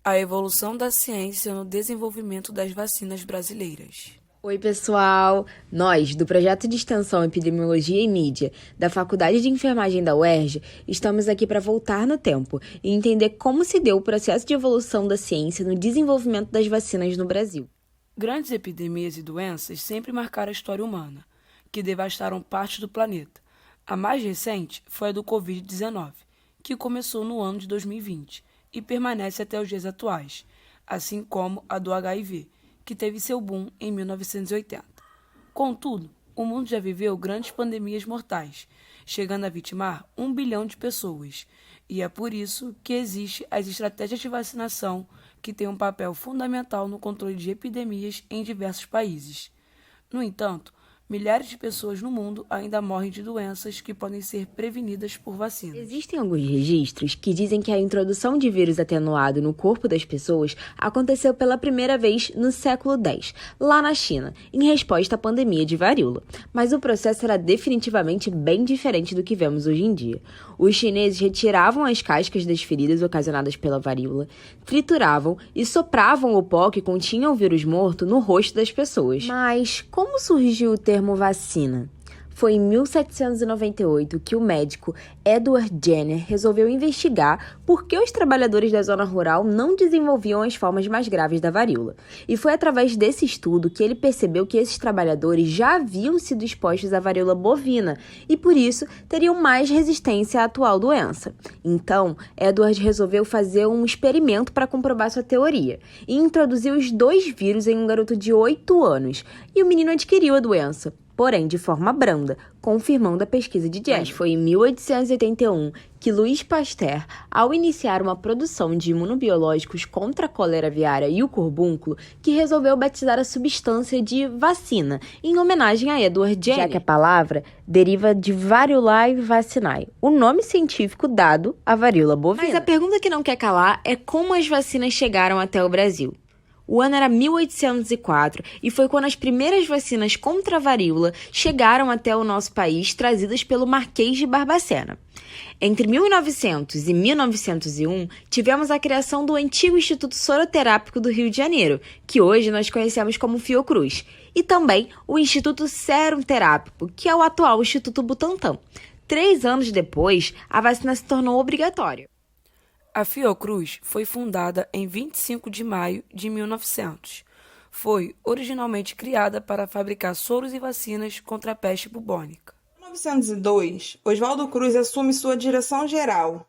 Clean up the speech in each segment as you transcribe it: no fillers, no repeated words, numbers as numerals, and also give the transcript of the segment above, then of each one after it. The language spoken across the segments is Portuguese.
A evolução da ciência no desenvolvimento das vacinas brasileiras. Oi, pessoal! Nós, do Projeto de Extensão Epidemiologia e Mídia da Faculdade de Enfermagem da UERJ, estamos aqui para voltar no tempo e entender como se deu o processo de evolução da ciência no desenvolvimento das vacinas no Brasil. Grandes epidemias e doenças sempre marcaram a história humana, que devastaram parte do planeta. A mais recente foi a do Covid-19, que começou no ano de 2020 e permanece até os dias atuais, assim como a do HIV, que teve seu boom em 1980. Contudo, o mundo já viveu grandes pandemias mortais, chegando a vitimar 1 bilhão de pessoas, e é por isso que existem as estratégias de vacinação, que têm um papel fundamental no controle de epidemias em diversos países. No entanto, milhares de pessoas no mundo ainda morrem de doenças que podem ser prevenidas por vacinas. Existem alguns registros que dizem que a introdução de vírus atenuado no corpo das pessoas aconteceu pela primeira vez no século X, lá na China, em resposta à pandemia de varíola. Mas o processo era definitivamente bem diferente do que vemos hoje em dia. Os chineses retiravam as cascas das feridas ocasionadas pela varíola, trituravam e sopravam o pó que continha o vírus morto no rosto das pessoas. Mas como surgiu o termo vacina? Foi em 1798 que o médico Edward Jenner resolveu investigar por que os trabalhadores da zona rural não desenvolviam as formas mais graves da varíola. E foi através desse estudo que ele percebeu que esses trabalhadores já haviam sido expostos à varíola bovina e, por isso, teriam mais resistência à atual doença. Então, Edward resolveu fazer um experimento para comprovar sua teoria e introduziu os dois vírus em um garoto de 8 anos, e o menino adquiriu a doença, porém de forma branda, confirmando a pesquisa de Jenner. Mas foi em 1881 que Louis Pasteur, ao iniciar uma produção de imunobiológicos contra a cólera aviária e o corbúnculo, que resolveu batizar a substância de vacina, em homenagem a Edward Jenner, já que a palavra deriva de Variolae vacinae, o nome científico dado à varíola bovina. Mas a pergunta que não quer calar é como as vacinas chegaram até o Brasil. O ano era 1804 e foi quando as primeiras vacinas contra a varíola chegaram até o nosso país, trazidas pelo Marquês de Barbacena. Entre 1900 e 1901, tivemos a criação do antigo Instituto Soroterápico do Rio de Janeiro, que hoje nós conhecemos como Fiocruz, e também o Instituto Sérum Terápico, que é o atual Instituto Butantan. 3 anos depois, a vacina se tornou obrigatória. A Fiocruz foi fundada em 25 de maio de 1900. Foi originalmente criada para fabricar soros e vacinas contra a peste bubônica. Em 1902, Oswaldo Cruz assume sua direção geral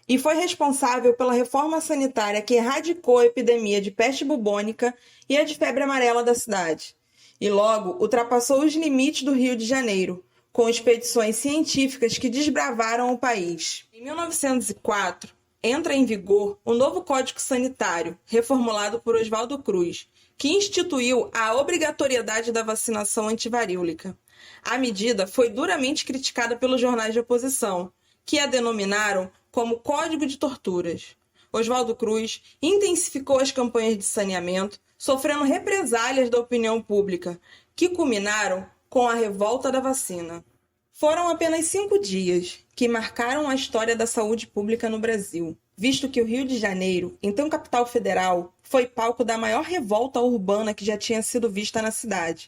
e foi responsável pela reforma sanitária que erradicou a epidemia de peste bubônica e a de febre amarela da cidade. E logo ultrapassou os limites do Rio de Janeiro, com expedições científicas que desbravaram o país. Em 1904, entra em vigor o novo Código Sanitário, reformulado por Oswaldo Cruz, que instituiu a obrigatoriedade da vacinação antivaríolica. A medida foi duramente criticada pelos jornais de oposição, que a denominaram como Código de Torturas. Oswaldo Cruz intensificou as campanhas de saneamento, sofrendo represálias da opinião pública, que culminaram com a revolta da vacina. Foram apenas 5 dias que marcaram a história da saúde pública no Brasil, visto que o Rio de Janeiro, então capital federal, foi palco da maior revolta urbana que já tinha sido vista na cidade.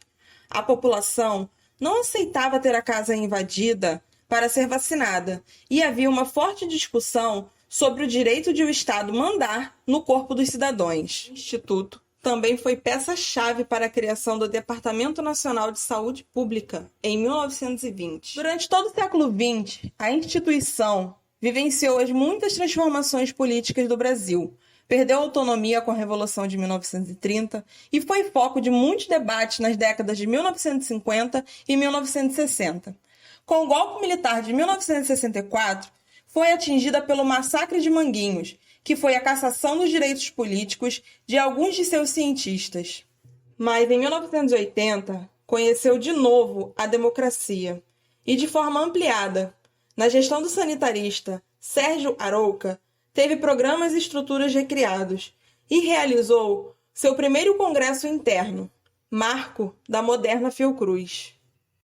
A população não aceitava ter a casa invadida para ser vacinada e havia uma forte discussão sobre o direito de o Estado mandar no corpo dos cidadãos. O Instituto também foi peça-chave para a criação do Departamento Nacional de Saúde Pública, em 1920. Durante todo o século XX, a instituição vivenciou as muitas transformações políticas do Brasil, perdeu autonomia com a Revolução de 1930 e foi foco de muitos debates nas décadas de 1950 e 1960. Com o golpe militar de 1964, foi atingida pelo massacre de Manguinhos, que foi a cassação dos direitos políticos de alguns de seus cientistas. Mas em 1980, conheceu de novo a democracia e, de forma ampliada, na gestão do sanitarista Sérgio Arouca, teve programas e estruturas recriados e realizou seu primeiro congresso interno, marco da moderna Fiocruz.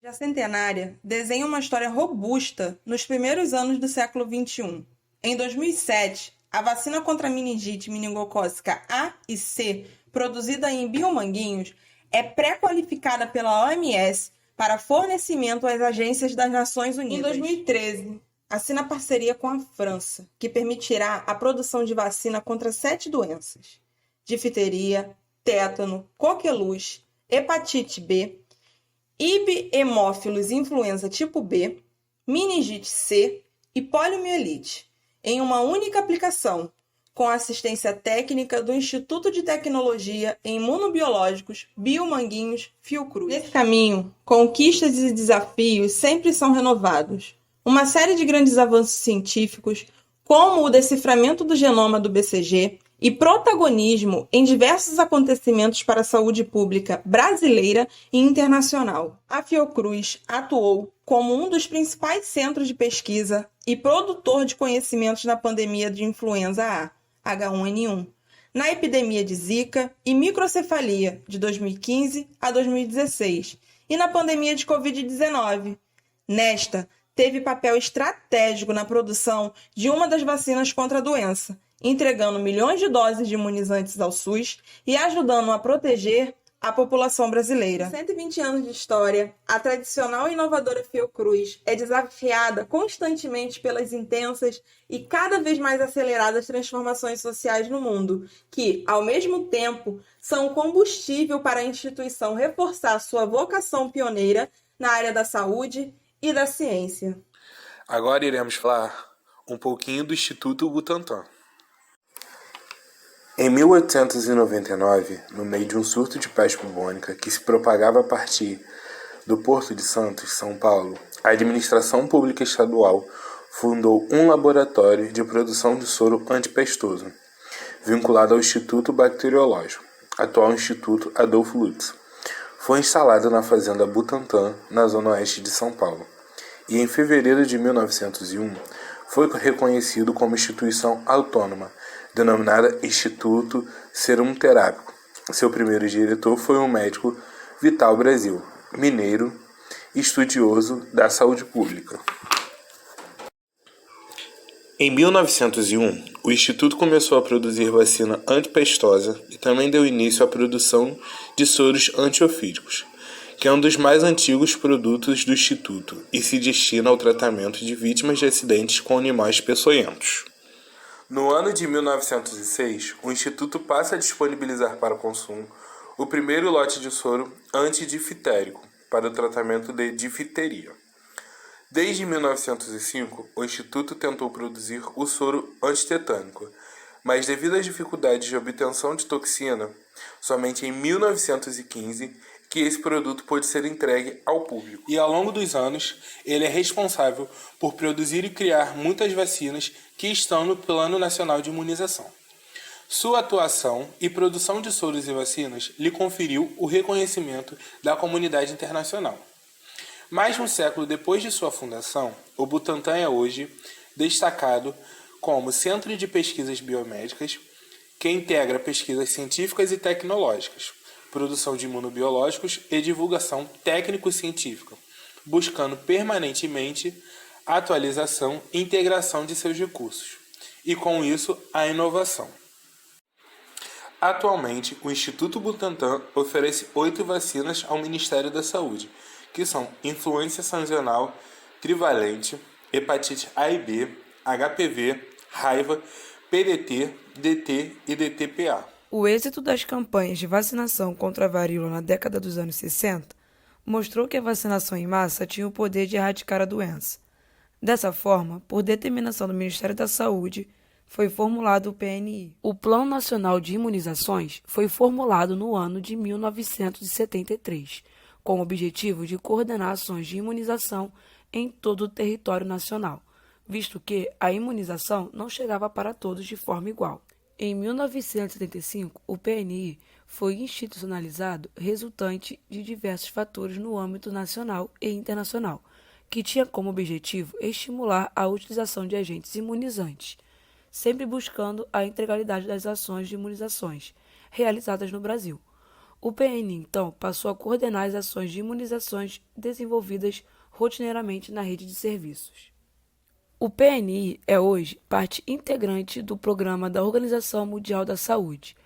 A centenária desenha uma história robusta nos primeiros anos do século XXI. Em 2007, A vacina contra a meningite meningocócica A e C, produzida em Biomanguinhos, é pré-qualificada pela OMS para fornecimento às agências das Nações Unidas. Em 2013, assina parceria com a França, que permitirá a produção de vacina contra 7 doenças: difteria, tétano, coqueluche, hepatite B, Ib hemófilos influenza tipo B, meningite C e poliomielite, em uma única aplicação, com assistência técnica do Instituto de Tecnologia em Imunobiológicos Biomanguinhos Fiocruz. Nesse caminho, conquistas e desafios sempre são renovados. Uma série de grandes avanços científicos, como o deciframento do genoma do BCG e protagonismo em diversos acontecimentos para a saúde pública brasileira e internacional. A Fiocruz atuou como um dos principais centros de pesquisa e produtor de conhecimentos na pandemia de influenza A, H1N1, na epidemia de Zika e microcefalia de 2015 a 2016 e na pandemia de Covid-19. Nesta, teve papel estratégico na produção de uma das vacinas contra a doença, entregando milhões de doses de imunizantes ao SUS e ajudando a proteger a população brasileira. Em 120 anos de história, a tradicional e inovadora Fiocruz é desafiada constantemente pelas intensas e cada vez mais aceleradas transformações sociais no mundo, que, ao mesmo tempo, são combustível para a instituição reforçar sua vocação pioneira na área da saúde e da ciência. Agora iremos falar um pouquinho do Instituto Butantan. Em 1899, no meio de um surto de peste bubônica que se propagava a partir do Porto de Santos, São Paulo, a administração pública estadual fundou um laboratório de produção de soro antipestoso, vinculado ao Instituto Bacteriológico, atual Instituto Adolfo Lutz. Foi instalado na Fazenda Butantan, na zona oeste de São Paulo, e em fevereiro de 1901 foi reconhecido como instituição autônoma, denominada Instituto Serum Terápico. Seu primeiro diretor foi o médico Vital Brasil, mineiro, estudioso da saúde pública. Em 1901, o Instituto começou a produzir vacina antipestosa e também deu início à produção de soros antiofídicos, que é um dos mais antigos produtos do Instituto e se destina ao tratamento de vítimas de acidentes com animais peçonhentos. No ano de 1906, o Instituto passa a disponibilizar para consumo o primeiro lote de soro antidifitérico para o tratamento de difteria. Desde 1905, o Instituto tentou produzir o soro antitetânico, mas devido às dificuldades de obtenção de toxina, somente em 1915 que esse produto pôde ser entregue ao público. E ao longo dos anos, ele é responsável por produzir e criar muitas vacinas que estão no Plano Nacional de Imunização. Sua atuação e produção de soros e vacinas lhe conferiu o reconhecimento da comunidade internacional. Mais de um século depois de sua fundação, o Butantan é hoje destacado como Centro de Pesquisas Biomédicas, que integra pesquisas científicas e tecnológicas, produção de imunobiológicos e divulgação técnico-científica, buscando permanentemente a atualização e integração de seus recursos, e com isso a inovação. Atualmente, o Instituto Butantan oferece 8 vacinas ao Ministério da Saúde, que são influenza sazonal trivalente, hepatite A e B, HPV, raiva, PDT, DT e DTPA. O êxito das campanhas de vacinação contra a varíola na década dos anos 60 mostrou que a vacinação em massa tinha o poder de erradicar a doença. Dessa forma, por determinação do Ministério da Saúde, foi formulado o PNI. O Plano Nacional de Imunizações foi formulado no ano de 1973, com o objetivo de coordenar ações de imunização em todo o território nacional, visto que a imunização não chegava para todos de forma igual. Em 1975, o PNI foi institucionalizado resultante de diversos fatores no âmbito nacional e internacional, que tinha como objetivo estimular a utilização de agentes imunizantes, sempre buscando a integralidade das ações de imunizações realizadas no Brasil. O PNI, então, passou a coordenar as ações de imunizações desenvolvidas rotineiramente na rede de serviços. O PNI é hoje parte integrante do Programa da Organização Mundial da Saúde,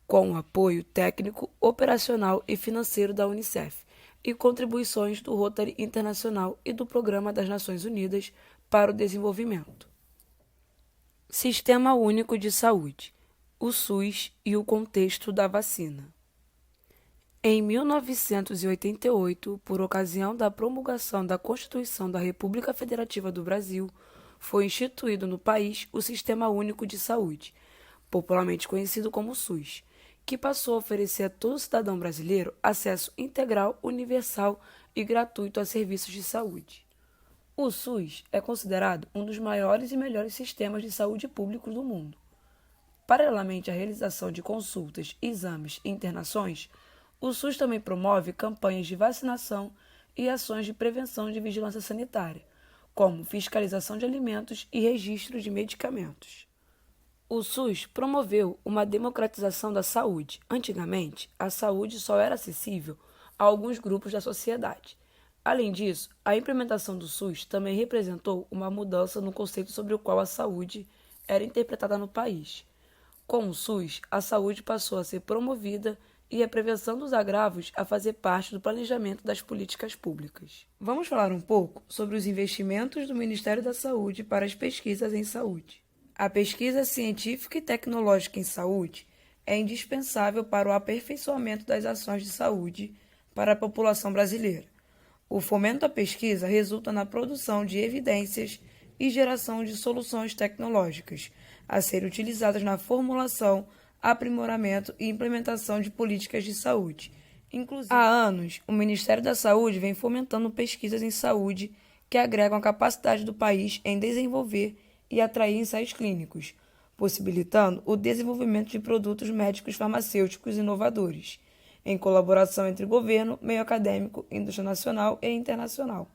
com o apoio técnico, operacional e financeiro da Unicef e contribuições do Rotary Internacional e do Programa das Nações Unidas para o Desenvolvimento. Sistema Único de Saúde, o SUS e o contexto da vacina. Em 1988, por ocasião da promulgação da Constituição da República Federativa do Brasil, foi instituído no país o Sistema Único de Saúde, popularmente conhecido como SUS, que passou a oferecer a todo cidadão brasileiro acesso integral, universal e gratuito a serviços de saúde. O SUS é considerado um dos maiores e melhores sistemas de saúde públicos do mundo. Paralelamente à realização de consultas, exames e internações, o SUS também promove campanhas de vacinação e ações de prevenção de vigilância sanitária, como fiscalização de alimentos e registro de medicamentos. O SUS promoveu uma democratização da saúde. Antigamente, a saúde só era acessível a alguns grupos da sociedade. Além disso, a implementação do SUS também representou uma mudança no conceito sobre o qual a saúde era interpretada no país. Com o SUS, a saúde passou a ser promovida e a prevenção dos agravos a fazer parte do planejamento das políticas públicas. Vamos falar um pouco sobre os investimentos do Ministério da Saúde para as pesquisas em saúde. A pesquisa científica e tecnológica em saúde é indispensável para o aperfeiçoamento das ações de saúde para a população brasileira. O fomento à pesquisa resulta na produção de evidências e geração de soluções tecnológicas a serem utilizadas na formulação, aprimoramento e implementação de políticas de saúde. Inclusive, há anos, o Ministério da Saúde vem fomentando pesquisas em saúde que agregam a capacidade do país em desenvolver e atrair ensaios clínicos, possibilitando o desenvolvimento de produtos médicos farmacêuticos inovadores, em colaboração entre governo, meio acadêmico, indústria nacional e internacional.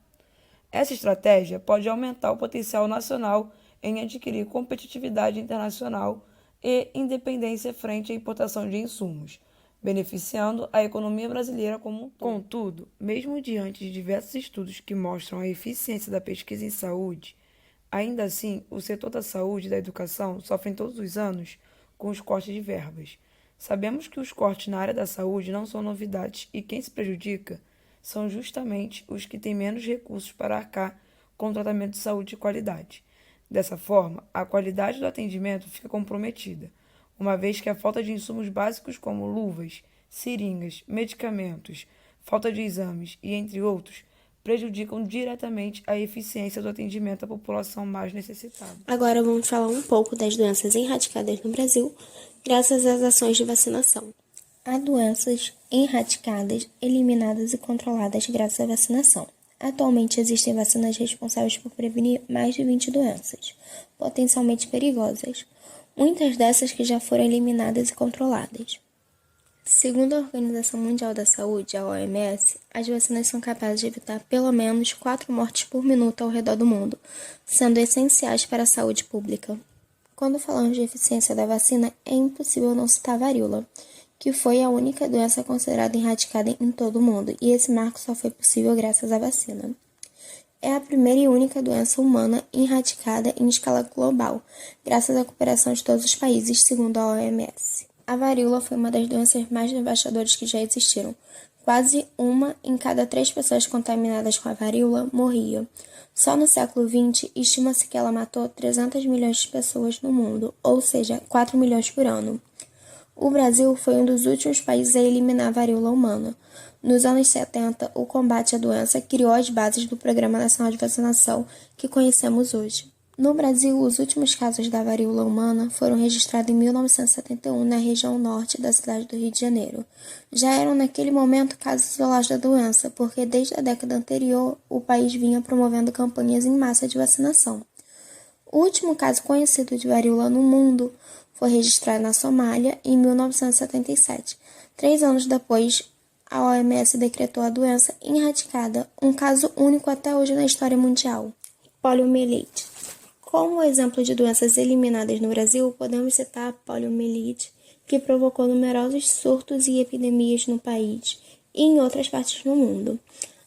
Essa estratégia pode aumentar o potencial nacional em adquirir competitividade internacional e independência frente à importação de insumos, beneficiando a economia brasileira como um todo. Contudo, mesmo diante de diversos estudos que mostram a eficiência da pesquisa em saúde, ainda assim, o setor da saúde e da educação sofrem todos os anos com os cortes de verbas. Sabemos que os cortes na área da saúde não são novidades e quem se prejudica são justamente os que têm menos recursos para arcar com o tratamento de saúde de qualidade. Dessa forma, a qualidade do atendimento fica comprometida, uma vez que a falta de insumos básicos como luvas, seringas, medicamentos, falta de exames e entre outros, prejudicam diretamente a eficiência do atendimento à população mais necessitada. Agora vamos falar um pouco das doenças erradicadas no Brasil, graças às ações de vacinação. Há doenças erradicadas, eliminadas e controladas graças à vacinação. Atualmente existem vacinas responsáveis por prevenir mais de 20 doenças, potencialmente perigosas, muitas dessas que já foram eliminadas e controladas. Segundo a Organização Mundial da Saúde, a OMS, as vacinas são capazes de evitar pelo menos 4 mortes por minuto ao redor do mundo, sendo essenciais para a saúde pública. Quando falamos de eficiência da vacina, é impossível não citar a varíola, que foi a única doença considerada erradicada em todo o mundo, e esse marco só foi possível graças à vacina. É a primeira e única doença humana erradicada em escala global, graças à cooperação de todos os países, segundo a OMS. A varíola foi uma das doenças mais devastadoras que já existiram. Quase 1 em cada 3 pessoas contaminadas com a varíola morria. Só no século XX, estima-se que ela matou 300 milhões de pessoas no mundo, ou seja, 4 milhões por ano. O Brasil foi um dos últimos países a eliminar a varíola humana. Nos anos 70, o combate à doença criou as bases do Programa Nacional de Vacinação que conhecemos hoje. No Brasil, os últimos casos da varíola humana foram registrados em 1971 na região norte da cidade do Rio de Janeiro. Já eram naquele momento casos isolados da doença, porque desde a década anterior o país vinha promovendo campanhas em massa de vacinação. O último caso conhecido de varíola no mundo foi registrado na Somália em 1977. 3 anos depois, a OMS decretou a doença erradicada, um caso único até hoje na história mundial. Poliomielite. Como exemplo de doenças eliminadas no Brasil, podemos citar a poliomielite, que provocou numerosos surtos e epidemias no país e em outras partes do mundo.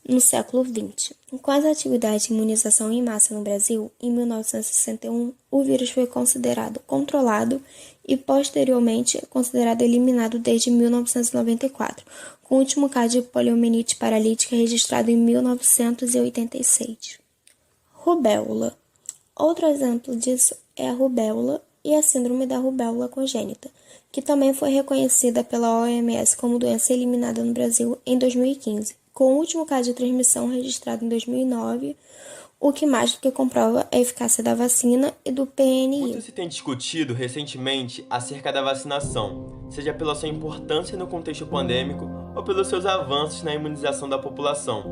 no século XX. Com as atividades de imunização em massa no Brasil, em 1961, o vírus foi considerado controlado e, posteriormente, considerado eliminado desde 1994, com o último caso de poliomielite paralítica registrado em 1986. Rubéola. Outro exemplo disso é a rubéola e a síndrome da rubéola congênita, que também foi reconhecida pela OMS como doença eliminada no Brasil em 2015, com o último caso de transmissão registrado em 2009, o que mais do que comprova a eficácia da vacina e do PNI. Muito se tem discutido recentemente acerca da vacinação, seja pela sua importância no contexto pandêmico ou pelos seus avanços na imunização da população.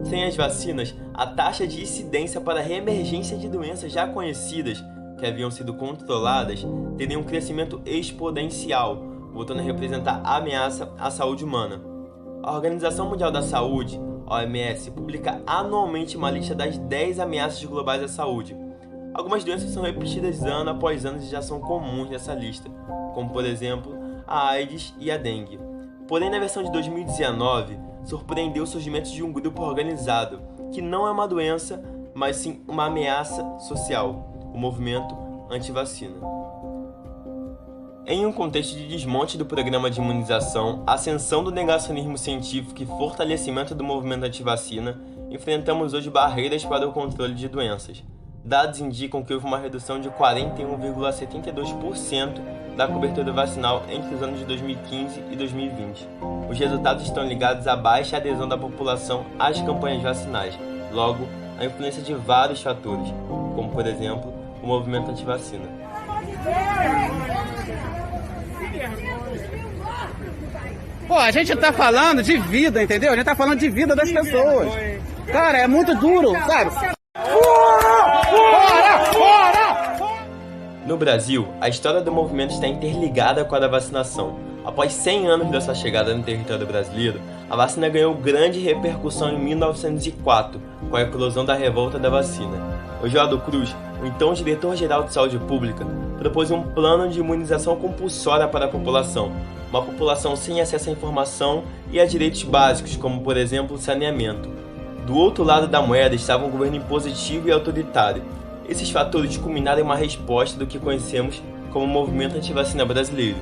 Sem as vacinas, a taxa de incidência para a reemergência de doenças já conhecidas, que haviam sido controladas, teria um crescimento exponencial, voltando a representar ameaça à saúde humana. A Organização Mundial da Saúde, OMS, publica anualmente uma lista das 10 ameaças globais à saúde. Algumas doenças são repetidas ano após ano e já são comuns nessa lista, como por exemplo a AIDS e a dengue. Porém, na versão de 2019, surpreendeu o surgimento de um grupo organizado, que não é uma doença, mas sim uma ameaça social, o movimento anti-vacina. Em um contexto de desmonte do programa de imunização, ascensão do negacionismo científico e fortalecimento do movimento anti-vacina, enfrentamos hoje barreiras para o controle de doenças. Dados indicam que houve uma redução de 41,72% da cobertura vacinal entre os anos de 2015 e 2020. Os resultados estão ligados à baixa adesão da população às campanhas vacinais, logo, a influência de vários fatores, como por exemplo, o movimento anti-vacina. Pô, a gente tá falando de vida, entendeu? A gente tá falando de vida das pessoas. Cara, é muito duro, sabe? No Brasil, a história do movimento está interligada com a da vacinação. Após 100 anos da sua chegada no território brasileiro, a vacina ganhou grande repercussão em 1904, com a eclosão da revolta da vacina. Oswaldo Cruz, o então diretor-geral de saúde pública, propôs um plano de imunização compulsória para a população, uma população sem acesso à informação e a direitos básicos, como por exemplo saneamento. Do outro lado da moeda estava um governo impositivo e autoritário. Esses fatores culminaram em uma resposta do que conhecemos como o movimento antivacina brasileiro.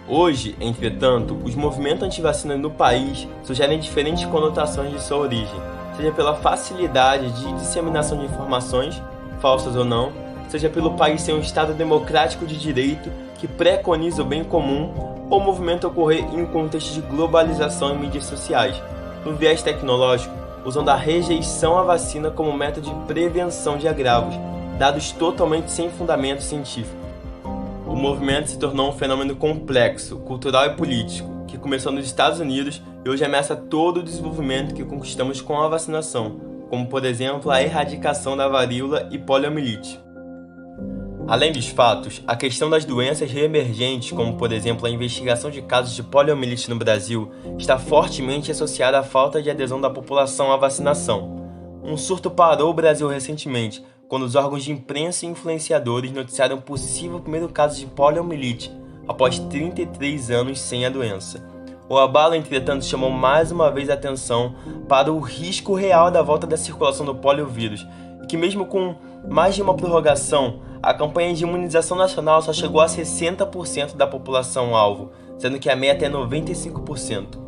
Hoje, entretanto, os movimentos antivacina no país sugerem diferentes conotações de sua origem, seja pela facilidade de disseminação de informações, falsas ou não, seja pelo país ser um Estado democrático de direito que preconiza o bem comum, ou o movimento ocorrer em um contexto de globalização e mídias sociais, no viés tecnológico, usando a rejeição à vacina como método de prevenção de agravos, dados totalmente sem fundamento científico. O movimento se tornou um fenômeno complexo, cultural e político, que começou nos Estados Unidos e hoje ameaça todo o desenvolvimento que conquistamos com a vacinação, como por exemplo a erradicação da varíola e poliomielite. Além dos fatos, a questão das doenças reemergentes, como por exemplo a investigação de casos de poliomielite no Brasil, está fortemente associada à falta de adesão da população à vacinação. Um surto parou o Brasil recentemente, quando os órgãos de imprensa e influenciadores noticiaram o possível primeiro caso de poliomielite, após 33 anos sem a doença. O abalo, entretanto, chamou mais uma vez a atenção para o risco real da volta da circulação do poliovírus, e que mesmo com mais de uma prorrogação, a campanha de imunização nacional só chegou a 60% da população-alvo, sendo que a meta é 95%.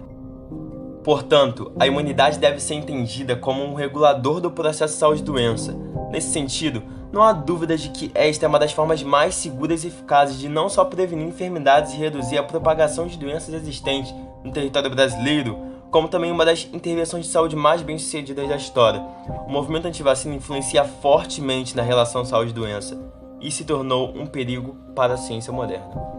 Portanto, a imunidade deve ser entendida como um regulador do processo de saúde-doença. Nesse sentido, não há dúvida de que esta é uma das formas mais seguras e eficazes de não só prevenir enfermidades e reduzir a propagação de doenças existentes no território brasileiro, como também uma das intervenções de saúde mais bem-sucedidas da história. O movimento antivacina influencia fortemente na relação saúde-doença e se tornou um perigo para a ciência moderna.